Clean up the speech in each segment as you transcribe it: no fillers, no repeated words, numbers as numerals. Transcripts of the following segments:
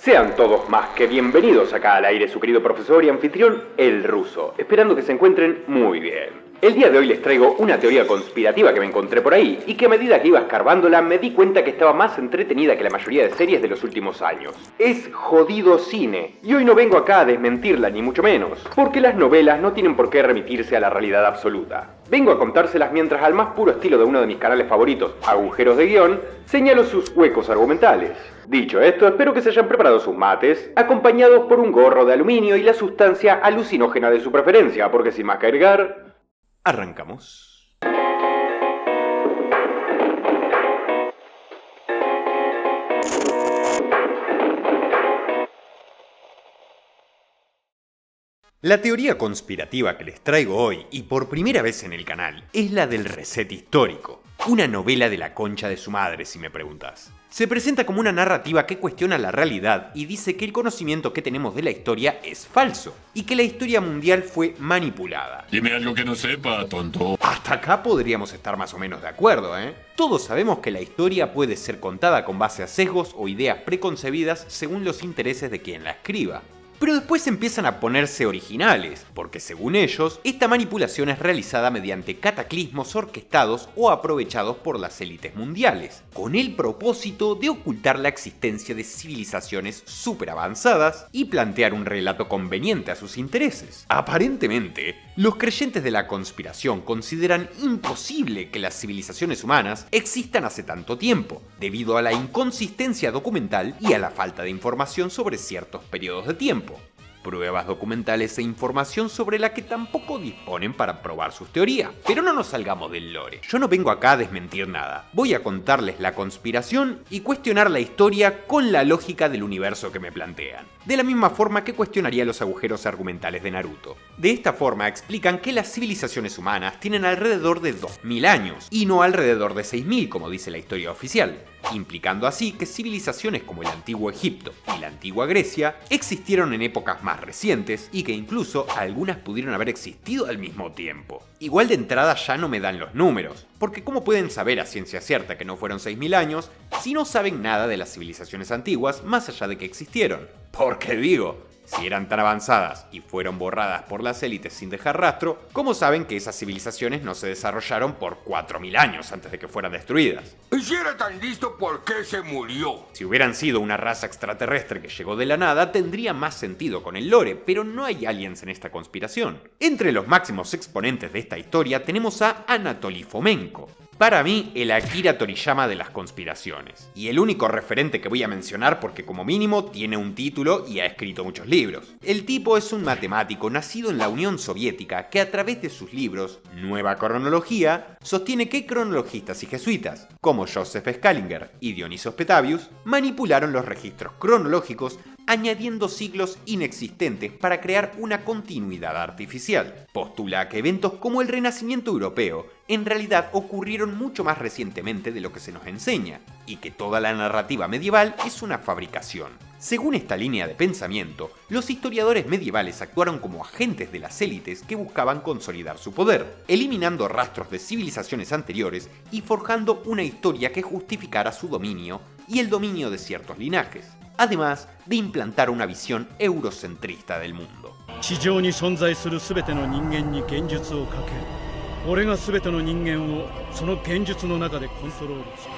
Sean todos más que bienvenidos acá al aire, su querido profesor y anfitrión, el Ruso, esperando que se encuentren muy bien. El día de hoy les traigo una teoría conspirativa que me encontré por ahí y que a medida que iba escarbándola me di cuenta que estaba más entretenida que la mayoría de series de los últimos años. Es jodido cine, y hoy no vengo acá a desmentirla ni mucho menos, porque las novelas no tienen por qué remitirse a la realidad absoluta. Vengo a contárselas mientras al más puro estilo de uno de mis canales favoritos, Agujeros de Guión, señalo sus huecos argumentales. Dicho esto, espero que se hayan preparado sus mates, acompañados por un gorro de aluminio y la sustancia alucinógena de su preferencia, porque sin más que agregar, arrancamos. La teoría conspirativa que les traigo hoy, y por primera vez en el canal, es la del reset histórico. Una novela de la concha de su madre, si me preguntas. Se presenta como una narrativa que cuestiona la realidad y dice que el conocimiento que tenemos de la historia es falso, y que la historia mundial fue manipulada. Dime algo que no sepa, tonto. Hasta acá podríamos estar más o menos de acuerdo, ¿eh? Todos sabemos que la historia puede ser contada con base a sesgos o ideas preconcebidas según los intereses de quien la escriba. Pero después empiezan a ponerse originales, porque según ellos, esta manipulación es realizada mediante cataclismos orquestados o aprovechados por las élites mundiales, con el propósito de ocultar la existencia de civilizaciones súper avanzadas y plantear un relato conveniente a sus intereses. Aparentemente, los creyentes de la conspiración consideran imposible que las civilizaciones humanas existan hace tanto tiempo, debido a la inconsistencia documental y a la falta de información sobre ciertos periodos de tiempo. Pruebas documentales e información sobre la que tampoco disponen para probar sus teorías. Pero no nos salgamos del lore. Yo no vengo acá a desmentir nada. Voy a contarles la conspiración y cuestionar la historia con la lógica del universo que me plantean. De la misma forma que cuestionaría los agujeros argumentales de Naruto. De esta forma explican que las civilizaciones humanas tienen alrededor de 2000 años, y no alrededor de 6000 como dice la historia oficial, implicando así que civilizaciones como el antiguo Egipto y la antigua Grecia existieron en épocas más recientes y que incluso algunas pudieron haber existido al mismo tiempo. Igual de entrada ya no me dan los números, porque ¿cómo pueden saber a ciencia cierta que no fueron 6000 años si no saben nada de las civilizaciones antiguas más allá de que existieron? Porque digo, si eran tan avanzadas y fueron borradas por las élites sin dejar rastro, ¿cómo saben que esas civilizaciones no se desarrollaron por 4000 años antes de que fueran destruidas? Y si era tan listo, ¿por qué se murió? Si hubieran sido una raza extraterrestre que llegó de la nada, tendría más sentido con el lore, pero no hay aliens en esta conspiración. Entre los máximos exponentes de esta historia tenemos a Anatoly Fomenko. Para mí, el Akira Toriyama de las conspiraciones. Y el único referente que voy a mencionar porque como mínimo tiene un título y ha escrito muchos libros. El tipo es un matemático nacido en la Unión Soviética que a través de sus libros, Nueva Cronología, sostiene que cronologistas y jesuitas, como Joseph Scaliger y Dionisos Petavius, manipularon los registros cronológicos añadiendo siglos inexistentes para crear una continuidad artificial. Postula que eventos como el Renacimiento europeo en realidad ocurrieron mucho más recientemente de lo que se nos enseña, y que toda la narrativa medieval es una fabricación. Según esta línea de pensamiento, los historiadores medievales actuaron como agentes de las élites que buscaban consolidar su poder, eliminando rastros de civilizaciones anteriores y forjando una historia que justificara su dominio y el dominio de ciertos linajes, además de implantar una visión eurocentrista del mundo. 地上に存在するすべての人間に現実をかけ、俺がすべての人間をその現実の中でコントロールし、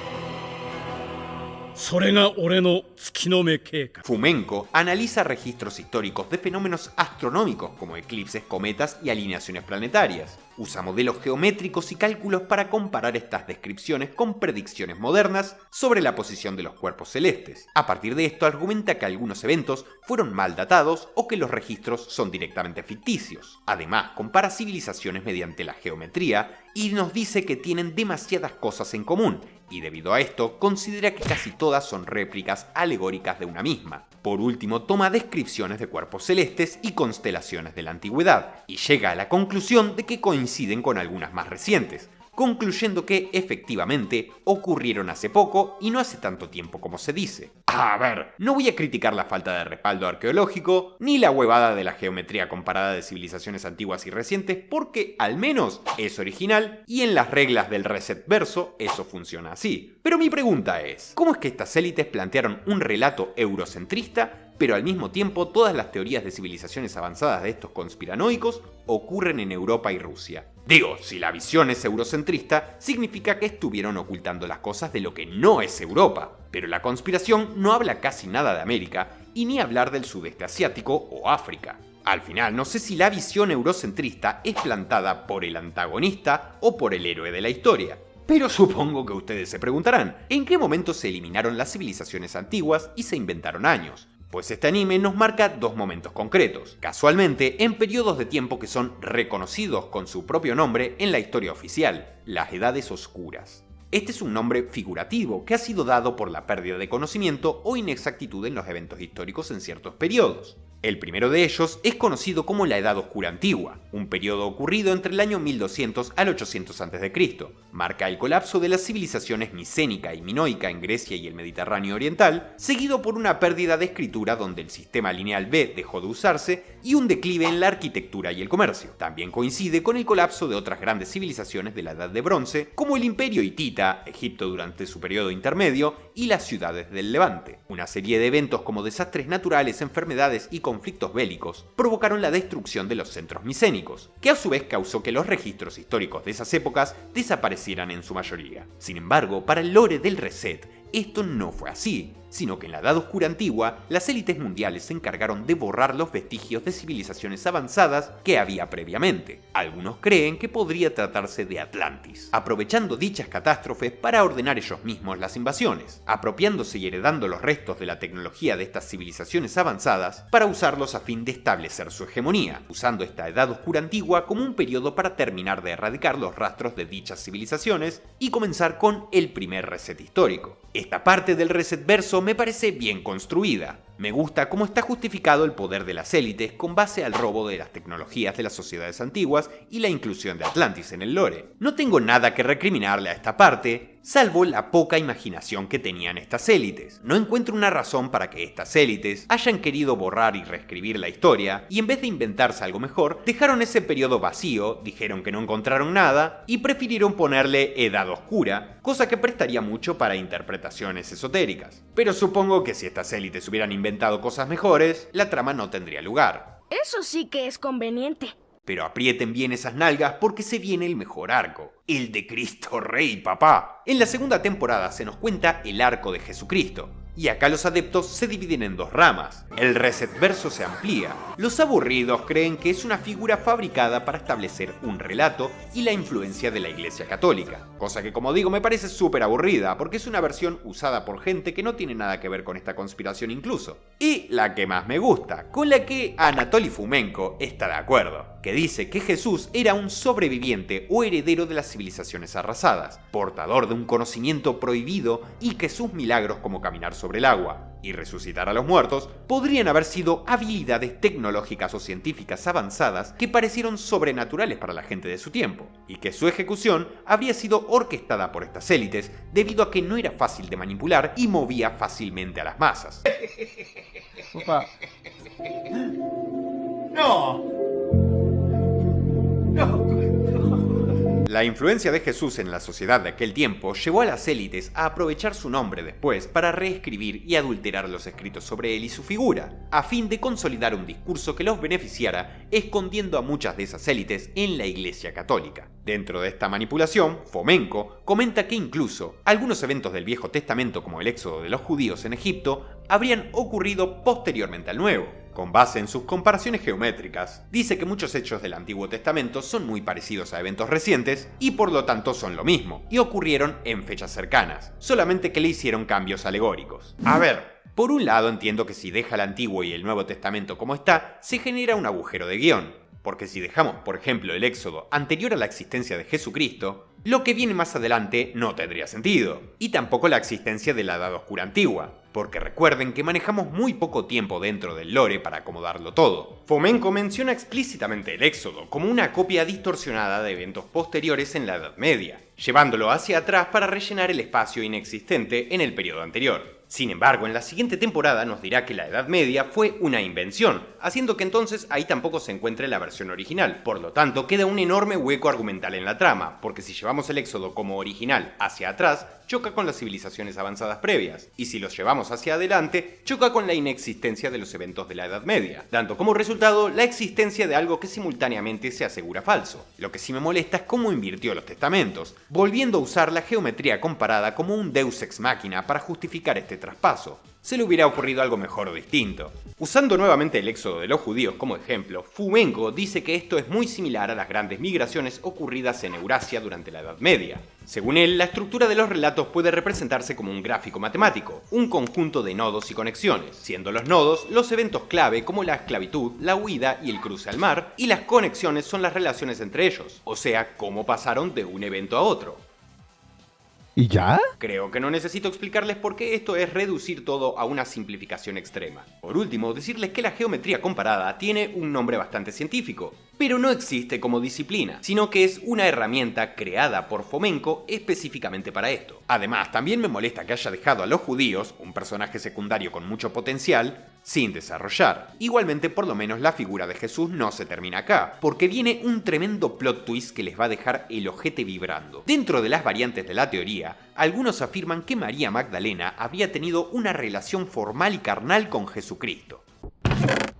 それが俺の月の目計画。 Fomenko analiza registros históricos de fenómenos astronómicos como eclipses, cometas y alineaciones planetarias. Usa modelos geométricos y cálculos para comparar estas descripciones con predicciones modernas sobre la posición de los cuerpos celestes. A partir de esto argumenta que algunos eventos fueron mal datados o que los registros son directamente ficticios. Además, compara civilizaciones mediante la geometría y nos dice que tienen demasiadas cosas en común, y debido a esto considera que casi todas son réplicas alegóricas de una misma. Por último, toma descripciones de cuerpos celestes y constelaciones de la antigüedad, y llega a la conclusión de que coinciden con algunas más recientes, concluyendo que efectivamente ocurrieron hace poco y no hace tanto tiempo como se dice. A ver, no voy a criticar la falta de respaldo arqueológico, ni la huevada de la geometría comparada de civilizaciones antiguas y recientes, porque al menos es original y en las reglas del reset verso eso funciona así. Pero mi pregunta es, ¿cómo es que estas élites plantearon un relato eurocentrista, pero al mismo tiempo todas las teorías de civilizaciones avanzadas de estos conspiranoicos ocurren en Europa y Rusia? Digo, si la visión es eurocentrista, significa que estuvieron ocultando las cosas de lo que no es Europa. Pero la conspiración no habla casi nada de América, y ni hablar del sudeste asiático o África. Al final, no sé si la visión eurocentrista es plantada por el antagonista o por el héroe de la historia. Pero supongo que ustedes se preguntarán, ¿en qué momento se eliminaron las civilizaciones antiguas y se inventaron años? Pues este anime nos marca dos momentos concretos, casualmente en periodos de tiempo que son reconocidos con su propio nombre en la historia oficial, las Edades Oscuras. Este es un nombre figurativo que ha sido dado por la pérdida de conocimiento o inexactitud en los eventos históricos en ciertos periodos. El primero de ellos es conocido como la Edad Oscura Antigua, un periodo ocurrido entre el año 1200 al 800 a.C. Marca el colapso de las civilizaciones micénica y minoica en Grecia y el Mediterráneo oriental, seguido por una pérdida de escritura donde el sistema lineal B dejó de usarse y un declive en la arquitectura y el comercio. También coincide con el colapso de otras grandes civilizaciones de la Edad de Bronce, como el Imperio Hitita, Egipto durante su periodo intermedio y las ciudades del Levante. Una serie de eventos como desastres naturales, enfermedades y conflictos bélicos provocaron la destrucción de los centros micénicos, que a su vez causó que los registros históricos de esas épocas desaparecieran en su mayoría. Sin embargo, para el lore del reset, esto no fue así, sino que en la Edad Oscura Antigua, las élites mundiales se encargaron de borrar los vestigios de civilizaciones avanzadas que había previamente. Algunos creen que podría tratarse de Atlantis, aprovechando dichas catástrofes para ordenar ellos mismos las invasiones, apropiándose y heredando los restos de la tecnología de estas civilizaciones avanzadas para usarlos a fin de establecer su hegemonía, usando esta Edad Oscura Antigua como un periodo para terminar de erradicar los rastros de dichas civilizaciones y comenzar con el primer reset histórico. Esta parte del reset verso me parece bien construida. Me gusta cómo está justificado el poder de las élites con base al robo de las tecnologías de las sociedades antiguas y la inclusión de Atlantis en el lore. No tengo nada que recriminarle a esta parte, salvo la poca imaginación que tenían estas élites. No encuentro una razón para que estas élites hayan querido borrar y reescribir la historia, y en vez de inventarse algo mejor, dejaron ese periodo vacío, dijeron que no encontraron nada, y prefirieron ponerle Edad Oscura, cosa que prestaría mucho para interpretaciones esotéricas. Pero supongo que si estas élites hubieran inventado cosas mejores, la trama no tendría lugar. Eso sí que es conveniente. Pero aprieten bien esas nalgas porque se viene el mejor arco, el de Cristo Rey, papá. En la segunda temporada se nos cuenta el arco de Jesucristo, y acá los adeptos se dividen en dos ramas. El reset verso se amplía. Los aburridos creen que es una figura fabricada para establecer un relato y la influencia de la Iglesia Católica, cosa que, como digo, me parece súper aburrida porque es una versión usada por gente que no tiene nada que ver con esta conspiración incluso. Y la que más me gusta, con la que Anatoly Fomenko está de acuerdo, que dice que Jesús era un sobreviviente o heredero de las civilizaciones arrasadas, portador de un conocimiento prohibido y que sus milagros como caminar sobre el agua y resucitar a los muertos podrían haber sido habilidades tecnológicas o científicas avanzadas que parecieron sobrenaturales para la gente de su tiempo, y que su ejecución habría sido orquestada por estas élites debido a que no era fácil de manipular y movía fácilmente a las masas. Opa. No. La influencia de Jesús en la sociedad de aquel tiempo llevó a las élites a aprovechar su nombre después para reescribir y adulterar los escritos sobre él y su figura, a fin de consolidar un discurso que los beneficiara, escondiendo a muchas de esas élites en la Iglesia Católica. Dentro de esta manipulación, Fomenko comenta que incluso algunos eventos del Viejo Testamento como el éxodo de los judíos en Egipto habrían ocurrido posteriormente al Nuevo. Con base en sus comparaciones geométricas, dice que muchos hechos del Antiguo Testamento son muy parecidos a eventos recientes y por lo tanto son lo mismo, y ocurrieron en fechas cercanas, solamente que le hicieron cambios alegóricos. A ver, por un lado entiendo que si deja el Antiguo y el Nuevo Testamento como está, se genera un agujero de guión. porque si dejamos, por ejemplo, el Éxodo anterior a la existencia de Jesucristo, lo que viene más adelante no tendría sentido, y tampoco la existencia de la Edad Oscura antigua, porque recuerden que manejamos muy poco tiempo dentro del lore para acomodarlo todo. Fomenko menciona explícitamente el Éxodo como una copia distorsionada de eventos posteriores en la Edad Media, llevándolo hacia atrás para rellenar el espacio inexistente en el periodo anterior. Sin embargo, en la siguiente temporada nos dirá que la Edad Media fue una invención, haciendo que entonces ahí tampoco se encuentre la versión original. Por lo tanto, queda un enorme hueco argumental en la trama, porque si llevamos el Éxodo como original hacia atrás, choca con las civilizaciones avanzadas previas, y si los llevamos hacia adelante, choca con la inexistencia de los eventos de la Edad Media, dando como resultado la existencia de algo que simultáneamente se asegura falso. Lo que sí me molesta es cómo invirtió los testamentos, volviendo a usar la geometría comparada como un deus ex machina para justificar este traspaso. Se le hubiera ocurrido algo mejor o distinto. Usando nuevamente el éxodo de los judíos como ejemplo, Fomenko dice que esto es muy similar a las grandes migraciones ocurridas en Eurasia durante la Edad Media. Según él, la estructura de los relatos puede representarse como un gráfico matemático, un conjunto de nodos y conexiones, siendo los nodos los eventos clave como la esclavitud, la huida y el cruce al mar, y las conexiones son las relaciones entre ellos, o sea, cómo pasaron de un evento a otro. ¿Y ya? Creo que no necesito explicarles por qué esto es reducir todo a una simplificación extrema. Por último, decirles que la geometría comparada tiene un nombre bastante científico, pero no existe como disciplina, sino que es una herramienta creada por Fomenko específicamente para esto. Además, también me molesta que haya dejado a los judíos, un personaje secundario con mucho potencial, sin desarrollar. Igualmente, por lo menos la figura de Jesús no se termina acá, porque viene un tremendo plot twist que les va a dejar el ojete vibrando. Dentro de las variantes de la teoría, algunos afirman que María Magdalena había tenido una relación formal y carnal con Jesucristo.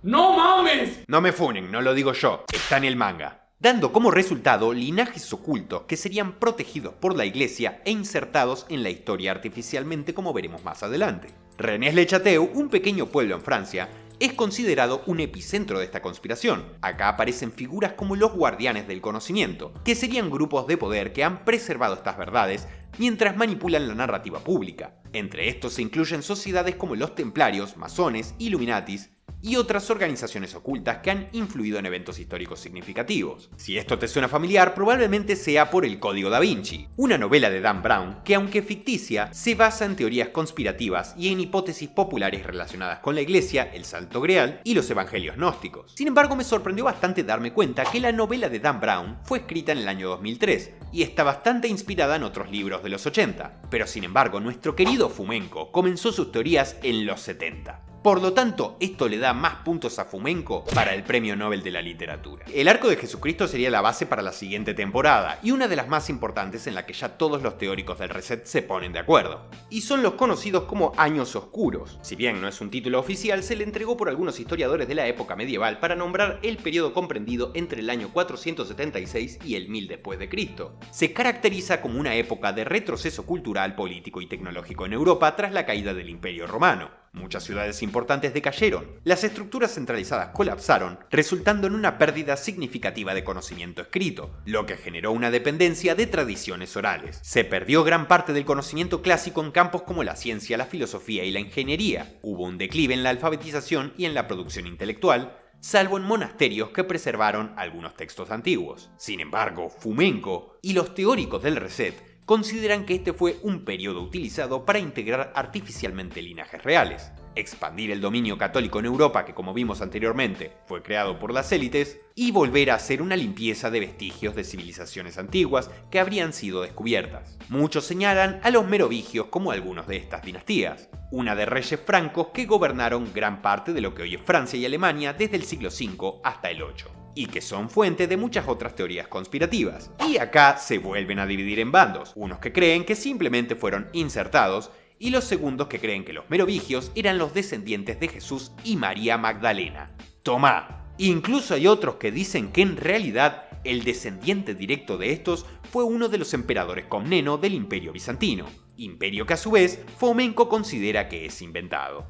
¡No mames! No me funen, no lo digo yo, está en el manga. Dando como resultado linajes ocultos que serían protegidos por la iglesia e insertados en la historia artificialmente, como veremos más adelante. Rennes-le-Château, un pequeño pueblo en Francia, es considerado un epicentro de esta conspiración. Acá aparecen figuras como los guardianes del conocimiento, que serían grupos de poder que han preservado estas verdades mientras manipulan la narrativa pública. Entre estos se incluyen sociedades como los templarios, masones, illuminatis y otras organizaciones ocultas que han influido en eventos históricos significativos. Si esto te suena familiar, probablemente sea por El Código Da Vinci, una novela de Dan Brown que, aunque ficticia, se basa en teorías conspirativas y en hipótesis populares relacionadas con la Iglesia, el Santo Grial y los evangelios gnósticos. Sin embargo, me sorprendió bastante darme cuenta que la novela de Dan Brown fue escrita en el año 2003 y está bastante inspirada en otros libros de los 80, pero sin embargo, nuestro querido Fomenko comenzó sus teorías en los 70. Por lo tanto, esto le da más puntos a Fomenko para el Premio Nobel de la Literatura. El arco de Jesucristo sería la base para la siguiente temporada, y una de las más importantes en la que ya todos los teóricos del reset se ponen de acuerdo. Y son los conocidos como Años Oscuros. Si bien no es un título oficial, se le entregó por algunos historiadores de la época medieval para nombrar el periodo comprendido entre el año 476 y el 1000 después de Cristo. Se caracteriza como una época de retroceso cultural, político y tecnológico en Europa tras la caída del Imperio Romano. Muchas ciudades importantes decayeron, las estructuras centralizadas colapsaron, resultando en una pérdida significativa de conocimiento escrito, lo que generó una dependencia de tradiciones orales. Se perdió gran parte del conocimiento clásico en campos como la ciencia, la filosofía y la ingeniería. Hubo un declive en la alfabetización y en la producción intelectual, salvo en monasterios que preservaron algunos textos antiguos. Sin embargo, Fomenko y los teóricos del reset consideran que este fue un periodo utilizado para integrar artificialmente linajes reales, expandir el dominio católico en Europa, que como vimos anteriormente fue creado por las élites, y volver a hacer una limpieza de vestigios de civilizaciones antiguas que habrían sido descubiertas. Muchos señalan a los merovingios como algunos de estas dinastías, una de reyes francos que gobernaron gran parte de lo que hoy es Francia y Alemania desde el siglo V hasta el VIII. Y que son fuente de muchas otras teorías conspirativas. Y acá se vuelven a dividir en bandos, unos que creen que simplemente fueron insertados, y los segundos que creen que los merovingios eran los descendientes de Jesús y María Magdalena. ¡Tomá! Incluso hay otros que dicen que en realidad el descendiente directo de estos fue uno de los emperadores Comneno del Imperio Bizantino, imperio que a su vez Fomenko considera que es inventado.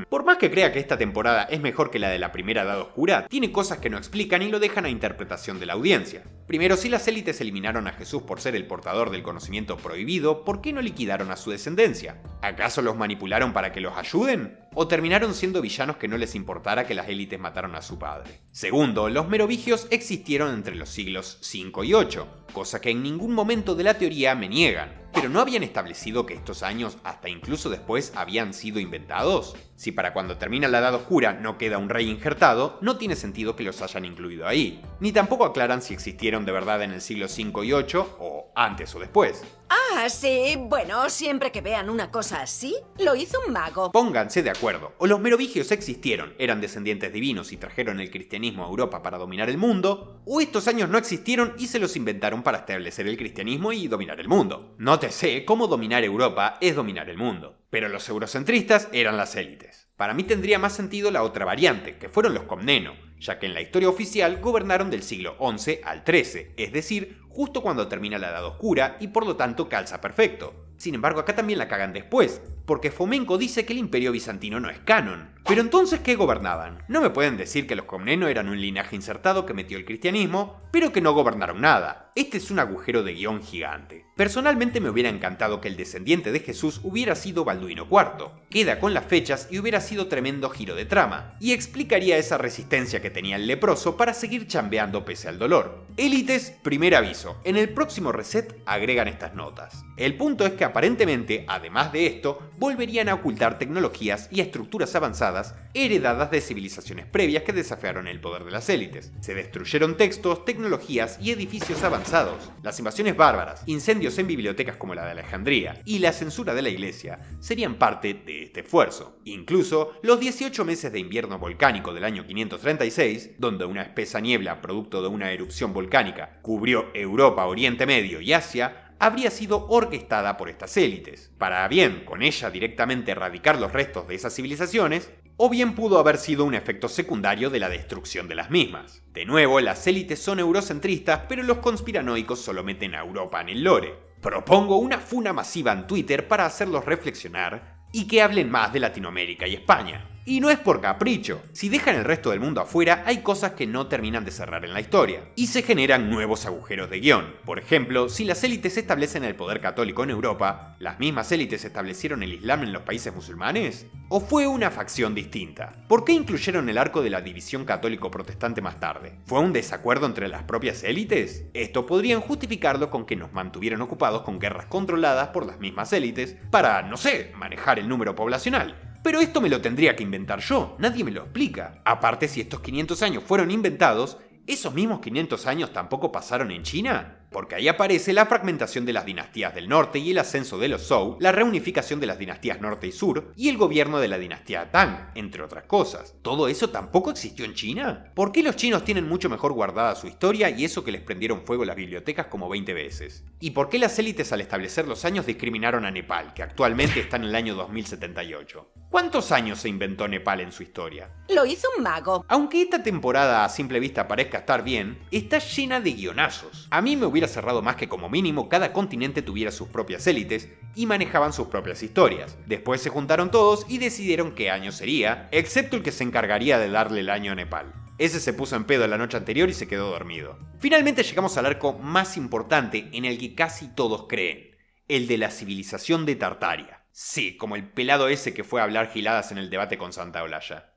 Por más que crea que esta temporada es mejor que la de la primera Edad Oscura, tiene cosas que no explican y lo dejan a interpretación de la audiencia. Primero, si las élites eliminaron a Jesús por ser el portador del conocimiento prohibido, ¿por qué no liquidaron a su descendencia? ¿Acaso los manipularon para que los ayuden? o terminaron siendo villanos que no les importara que las élites mataron a su padre. Segundo, los merovingios existieron entre los siglos 5 y 8, cosa que en ningún momento de la teoría me niegan. ¿Pero no habían establecido que estos años, hasta incluso después, habían sido inventados? Si para cuando termina la Edad Oscura no queda un rey injertado, no tiene sentido que los hayan incluido ahí. Ni tampoco aclaran si existieron de verdad en el siglo 5 y 8, o antes o después. Ah, sí, bueno, siempre que vean una cosa así, lo hizo un mago. Pónganse de acuerdo, o los merovingios existieron, eran descendientes divinos y trajeron el cristianismo a Europa para dominar el mundo, o estos años no existieron y se los inventaron para establecer el cristianismo y dominar el mundo. Nótese cómo dominar Europa es dominar el mundo. Pero los eurocentristas eran las élites. Para mí tendría más sentido la otra variante, que fueron los Comneno, ya que en la historia oficial gobernaron del siglo XI al XIII, es decir, justo cuando termina la Edad Oscura y por lo tanto calza perfecto. Sin embargo, acá también la cagan después, porque Fomenko dice que el Imperio Bizantino no es canon. Pero entonces, ¿qué gobernaban? No me pueden decir que los Comneno eran un linaje insertado que metió el cristianismo, pero que no gobernaron nada. Este es un agujero de guión gigante. Personalmente me hubiera encantado que el descendiente de Jesús hubiera sido Balduino IV. Queda con las fechas y hubiera sido tremendo giro de trama, y explicaría esa resistencia que tenía el leproso para seguir chambeando pese al dolor. Élites, primer aviso, en el próximo reset agregan estas notas. El punto es que aparentemente, además de esto, volverían a ocultar tecnologías y estructuras avanzadas heredadas de civilizaciones previas que desafiaron el poder de las élites. Se destruyeron textos, tecnologías y edificios avanzados. Las invasiones bárbaras, incendios en bibliotecas como la de Alejandría y la censura de la iglesia serían parte de este esfuerzo. Incluso los 18 meses de invierno volcánico del año 536, donde una espesa niebla producto de una erupción volcánica cubrió Europa, Oriente Medio y Asia, habría sido orquestada por estas élites, para bien con ella directamente erradicar los restos de esas civilizaciones, o bien pudo haber sido un efecto secundario de la destrucción de las mismas. De nuevo, las élites son eurocentristas, pero los conspiranoicos solo meten a Europa en el lore. Propongo una funa masiva en Twitter para hacerlos reflexionar y que hablen más de Latinoamérica y España. Y no es por capricho, si dejan el resto del mundo afuera hay cosas que no terminan de cerrar en la historia, y se generan nuevos agujeros de guión. Por ejemplo, si las élites establecen el poder católico en Europa, ¿las mismas élites establecieron el Islam en los países musulmanes? ¿O fue una facción distinta? ¿Por qué incluyeron el arco de la división católico-protestante más tarde? ¿Fue un desacuerdo entre las propias élites? Esto podrían justificarlo con que nos mantuvieron ocupados con guerras controladas por las mismas élites para, no sé, manejar el número poblacional. Pero esto me lo tendría que inventar yo, nadie me lo explica. Aparte, si estos 500 años fueron inventados, ¿esos mismos 500 años tampoco pasaron en China? Porque ahí aparece la fragmentación de las dinastías del norte y el ascenso de los Zhou, la reunificación de las dinastías norte y sur, y el gobierno de la dinastía Tang, entre otras cosas. ¿Todo eso tampoco existió en China? ¿Por qué los chinos tienen mucho mejor guardada su historia y eso que les prendieron fuego las bibliotecas como 20 veces? ¿Y por qué las élites al establecer los años discriminaron a Nepal, que actualmente está en el año 2078? ¿Cuántos años se inventó Nepal en su historia? Lo hizo un mago. Aunque esta temporada a simple vista parezca estar bien, está llena de guionazos. A mí me hubiera cerrado más que como mínimo cada continente tuviera sus propias élites y manejaban sus propias historias. Después se juntaron todos y decidieron qué año sería, excepto el que se encargaría de darle el año a Nepal. Ese se puso en pedo la noche anterior y se quedó dormido. Finalmente llegamos al arco más importante en el que casi todos creen, el de la civilización de Tartaria. Sí, como el pelado ese que fue a hablar giladas en el debate con Santa Olalla.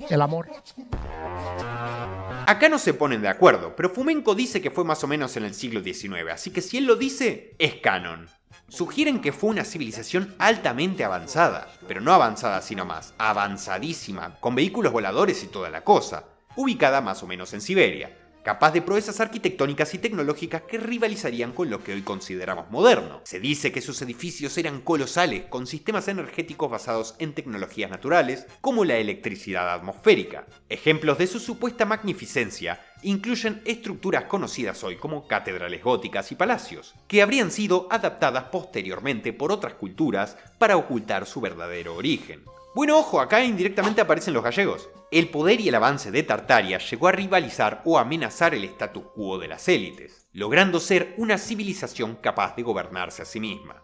El amor. Acá no se ponen de acuerdo, pero Fomenko dice que fue más o menos en el siglo XIX, así que si él lo dice, es canon. Sugieren que fue una civilización altamente avanzada, pero no avanzada sino más, avanzadísima, con vehículos voladores y toda la cosa, ubicada más o menos en Siberia, capaz de proezas arquitectónicas y tecnológicas que rivalizarían con lo que hoy consideramos moderno. Se dice que sus edificios eran colosales, con sistemas energéticos basados en tecnologías naturales, como la electricidad atmosférica. Ejemplos de su supuesta magnificencia incluyen estructuras conocidas hoy como catedrales góticas y palacios, que habrían sido adaptadas posteriormente por otras culturas para ocultar su verdadero origen. Bueno, ojo, acá indirectamente aparecen los gallegos. El poder y el avance de Tartaria llegó a rivalizar o amenazar el status quo de las élites, logrando ser una civilización capaz de gobernarse a sí misma.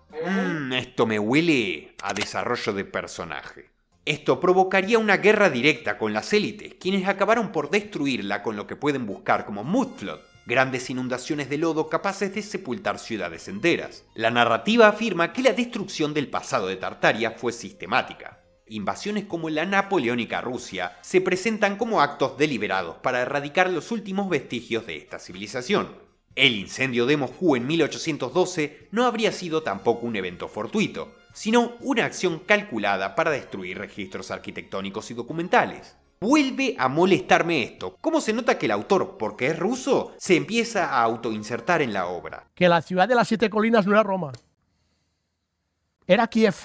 Esto me huele a desarrollo de personaje. Esto provocaría una guerra directa con las élites, quienes acabaron por destruirla con lo que pueden buscar como Mudflood, grandes inundaciones de lodo capaces de sepultar ciudades enteras. La narrativa afirma que la destrucción del pasado de Tartaria fue sistemática. Invasiones como la napoleónica Rusia se presentan como actos deliberados para erradicar los últimos vestigios de esta civilización. El incendio de Moscú en 1812 no habría sido tampoco un evento fortuito, sino una acción calculada para destruir registros arquitectónicos y documentales. Vuelve a molestarme esto. ¿Cómo se nota que el autor, porque es ruso, se empieza a autoinsertar en la obra? Que la ciudad de las 7 colinas no era Roma. Era Kiev.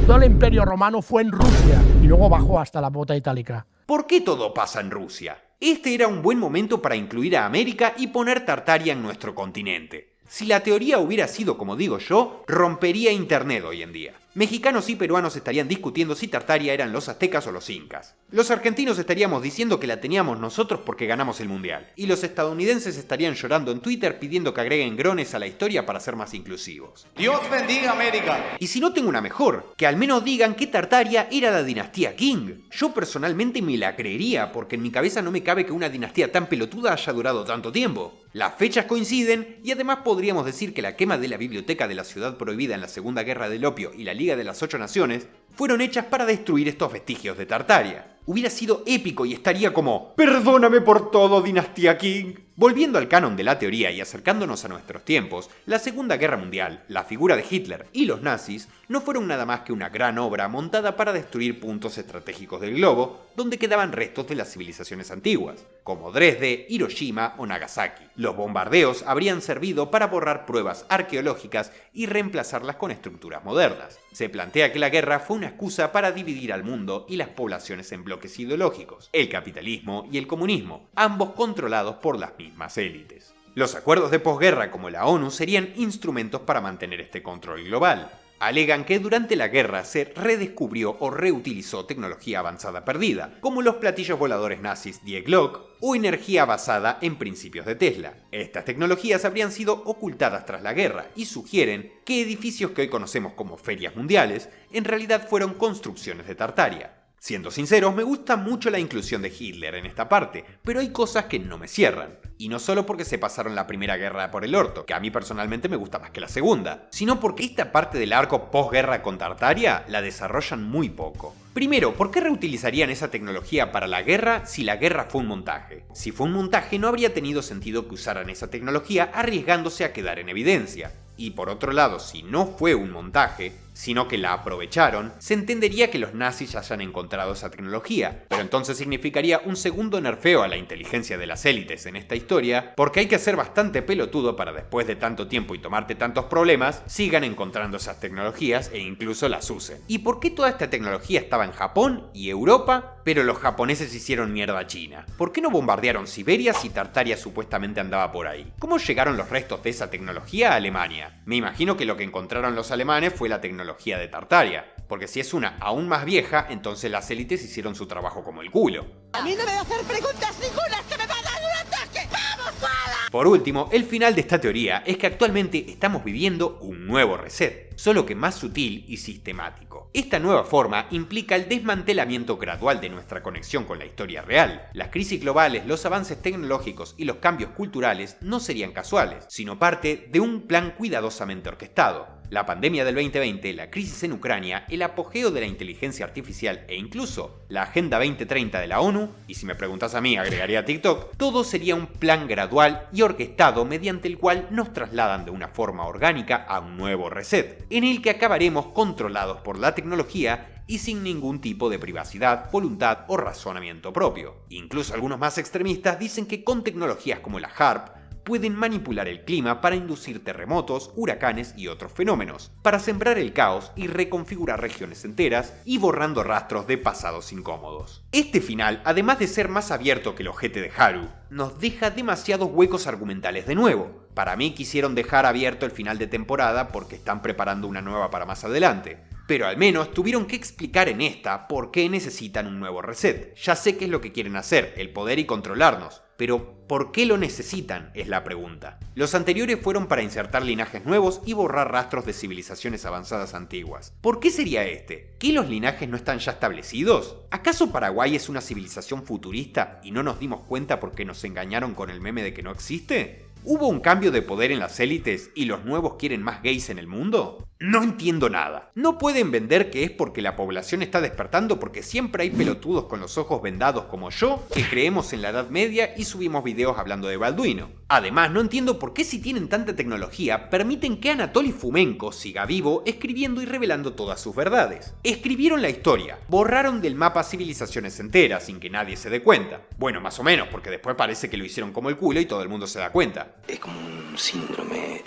Todo el imperio romano fue en Rusia y luego bajó hasta la bota itálica. ¿Por qué todo pasa en Rusia? Este era un buen momento para incluir a América y poner Tartaria en nuestro continente. Si la teoría hubiera sido como digo yo, rompería internet hoy en día. Mexicanos y peruanos estarían discutiendo si Tartaria eran los aztecas o los incas. Los argentinos estaríamos diciendo que la teníamos nosotros porque ganamos el mundial. Y los estadounidenses estarían llorando en Twitter pidiendo que agreguen grones a la historia para ser más inclusivos. Dios bendiga América. Y si no tengo una mejor, que al menos digan que Tartaria era la dinastía Qing. Yo personalmente me la creería porque en mi cabeza no me cabe que una dinastía tan pelotuda haya durado tanto tiempo. Las fechas coinciden y además podríamos decir que la quema de la biblioteca de la ciudad prohibida en la Segunda Guerra del Opio y la Liga de las 8 Naciones fueron hechas para destruir estos vestigios de Tartaria. Hubiera sido épico y estaría como ¡perdóname por todo, dinastía Qing! Volviendo al canon de la teoría y acercándonos a nuestros tiempos, la Segunda Guerra Mundial, la figura de Hitler y los nazis no fueron nada más que una gran obra montada para destruir puntos estratégicos del globo donde quedaban restos de las civilizaciones antiguas, como Dresde, Hiroshima o Nagasaki. Los bombardeos habrían servido para borrar pruebas arqueológicas y reemplazarlas con estructuras modernas. Se plantea que la guerra fue una excusa para dividir al mundo y las poblaciones en bloques ideológicos, el capitalismo y el comunismo, ambos controlados por las mismas élites. Los acuerdos de posguerra como la ONU serían instrumentos para mantener este control global. Alegan que durante la guerra se redescubrió o reutilizó tecnología avanzada perdida, como los platillos voladores nazis Die Glocke o energía basada en principios de Tesla. Estas tecnologías habrían sido ocultadas tras la guerra y sugieren que edificios que hoy conocemos como ferias mundiales en realidad fueron construcciones de Tartaria. Siendo sinceros, me gusta mucho la inclusión de Hitler en esta parte, pero hay cosas que no me cierran. Y no solo porque se pasaron la primera guerra por el orto, que a mí personalmente me gusta más que la segunda, sino porque esta parte del arco posguerra con Tartaria la desarrollan muy poco. Primero, ¿por qué reutilizarían esa tecnología para la guerra si la guerra fue un montaje? Si fue un montaje, no habría tenido sentido que usaran esa tecnología arriesgándose a quedar en evidencia. Y por otro lado, si no fue un montaje, sino que la aprovecharon, se entendería que los nazis hayan encontrado esa tecnología, pero entonces significaría un segundo nerfeo a la inteligencia de las élites en esta historia, porque hay que ser bastante pelotudo para después de tanto tiempo y tomarte tantos problemas, sigan encontrando esas tecnologías e incluso las usen. ¿Y por qué toda esta tecnología estaba en Japón y Europa, pero los japoneses hicieron mierda a China? ¿Por qué no bombardearon Siberia si Tartaria supuestamente andaba por ahí? ¿Cómo llegaron los restos de esa tecnología a Alemania? Me imagino que lo que encontraron los alemanes fue la tecnología de Tartaria, porque si es una aún más vieja, entonces las élites hicieron su trabajo como el culo. A mí no me va a hacer preguntas ninguna, que me va a dar un ataque. ¡Vamos, fuera! Por último, el final de esta teoría es que actualmente estamos viviendo un nuevo reset, solo que más sutil y sistemático. Esta nueva forma implica el desmantelamiento gradual de nuestra conexión con la historia real. Las crisis globales, los avances tecnológicos y los cambios culturales no serían casuales, sino parte de un plan cuidadosamente orquestado. La pandemia del 2020, la crisis en Ucrania, el apogeo de la inteligencia artificial e incluso la Agenda 2030 de la ONU, y si me preguntas a mí agregaría TikTok, todo sería un plan gradual y orquestado mediante el cual nos trasladan de una forma orgánica a un nuevo reset, en el que acabaremos controlados por la tecnología y sin ningún tipo de privacidad, voluntad o razonamiento propio. Incluso algunos más extremistas dicen que con tecnologías como la HAARP, pueden manipular el clima para inducir terremotos, huracanes y otros fenómenos, para sembrar el caos y reconfigurar regiones enteras y borrando rastros de pasados incómodos. Este final, además de ser más abierto que el ojete de Haru, nos deja demasiados huecos argumentales de nuevo. Para mí quisieron dejar abierto el final de temporada porque están preparando una nueva para más adelante. Pero al menos tuvieron que explicar en esta por qué necesitan un nuevo reset. Ya sé qué es lo que quieren hacer, el poder y controlarnos. Pero, ¿por qué lo necesitan? Es la pregunta. Los anteriores fueron para insertar linajes nuevos y borrar rastros de civilizaciones avanzadas antiguas. ¿Por qué sería este? ¿Que los linajes no están ya establecidos? ¿Acaso Paraguay es una civilización futurista y no nos dimos cuenta porque nos engañaron con el meme de que no existe? ¿Hubo un cambio de poder en las élites y los nuevos quieren más gays en el mundo? No entiendo nada. No pueden vender que es porque la población está despertando porque siempre hay pelotudos con los ojos vendados como yo que creemos en la Edad Media y subimos videos hablando de Balduino. Además, no entiendo por qué si tienen tanta tecnología permiten que Anatoly Fomenko siga vivo escribiendo y revelando todas sus verdades. Escribieron la historia, borraron del mapa civilizaciones enteras sin que nadie se dé cuenta. Bueno, más o menos, porque después parece que lo hicieron como el culo y todo el mundo se da cuenta. Es como un síndrome.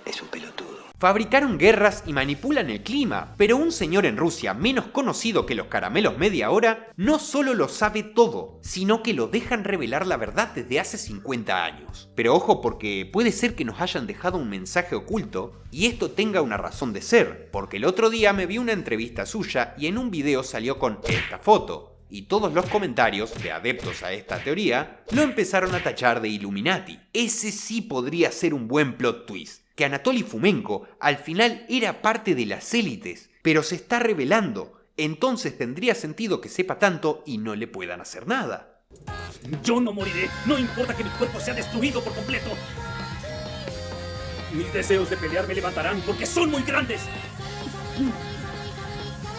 Es un pelotudo. Fabricaron guerras y manipulan el clima, pero un señor en Rusia menos conocido que los caramelos media hora no solo lo sabe todo, sino que lo dejan revelar la verdad desde hace 50 años. Pero ojo, porque puede ser que nos hayan dejado un mensaje oculto y esto tenga una razón de ser, porque el otro día me vi una entrevista suya y en un video salió con esta foto. Y todos los comentarios de adeptos a esta teoría lo empezaron a tachar de Illuminati. Ese sí podría ser un buen plot twist. Que Anatoly Fomenko al final era parte de las élites, pero se está revelando. Entonces tendría sentido que sepa tanto y no le puedan hacer nada. Yo no moriré, no importa que mi cuerpo sea destruido por completo. Mis deseos de pelear me levantarán porque son muy grandes.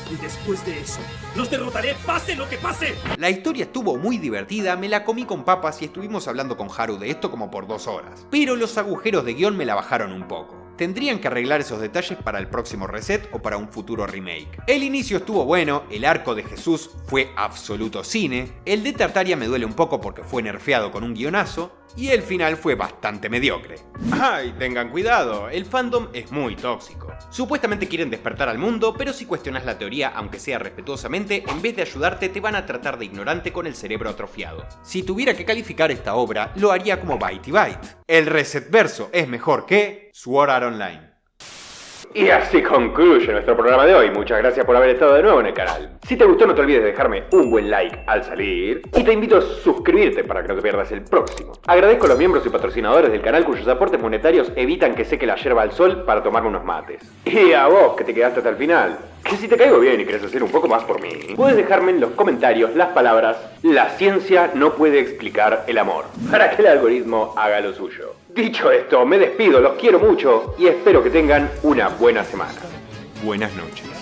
Y después de eso, los derrotaré pase lo que pase. La historia estuvo muy divertida, me la comí con papas y estuvimos hablando con Haru de esto como por 2 horas. Pero los agujeros de guión me la bajaron un poco. Tendrían que arreglar esos detalles para el próximo reset o para un futuro remake. El inicio estuvo bueno, el arco de Jesús fue absoluto cine, el de Tartaria me duele un poco porque fue nerfeado con un guionazo, y el final fue bastante mediocre. ¡Ay, tengan cuidado! El fandom es muy tóxico. Supuestamente quieren despertar al mundo, pero si cuestionas la teoría, aunque sea respetuosamente, en vez de ayudarte te van a tratar de ignorante con el cerebro atrofiado. Si tuviera que calificar esta obra, lo haría como Bitey Byte. El Reset Verso es mejor que Sword Art Online. Y así concluye nuestro programa de hoy. Muchas gracias por haber estado de nuevo en el canal. Si te gustó no te olvides de dejarme un buen like al salir. Y te invito a suscribirte para que no te pierdas el próximo. Agradezco a los miembros y patrocinadores del canal cuyos aportes monetarios evitan que seque la yerba al sol para tomarme unos mates. Y a vos que te quedaste hasta el final, que si te caigo bien y querés hacer un poco más por mí, puedes dejarme en los comentarios las palabras "La ciencia no puede explicar el amor", para que el algoritmo haga lo suyo. Dicho esto, me despido, los quiero mucho y espero que tengan una buena semana. Buenas noches.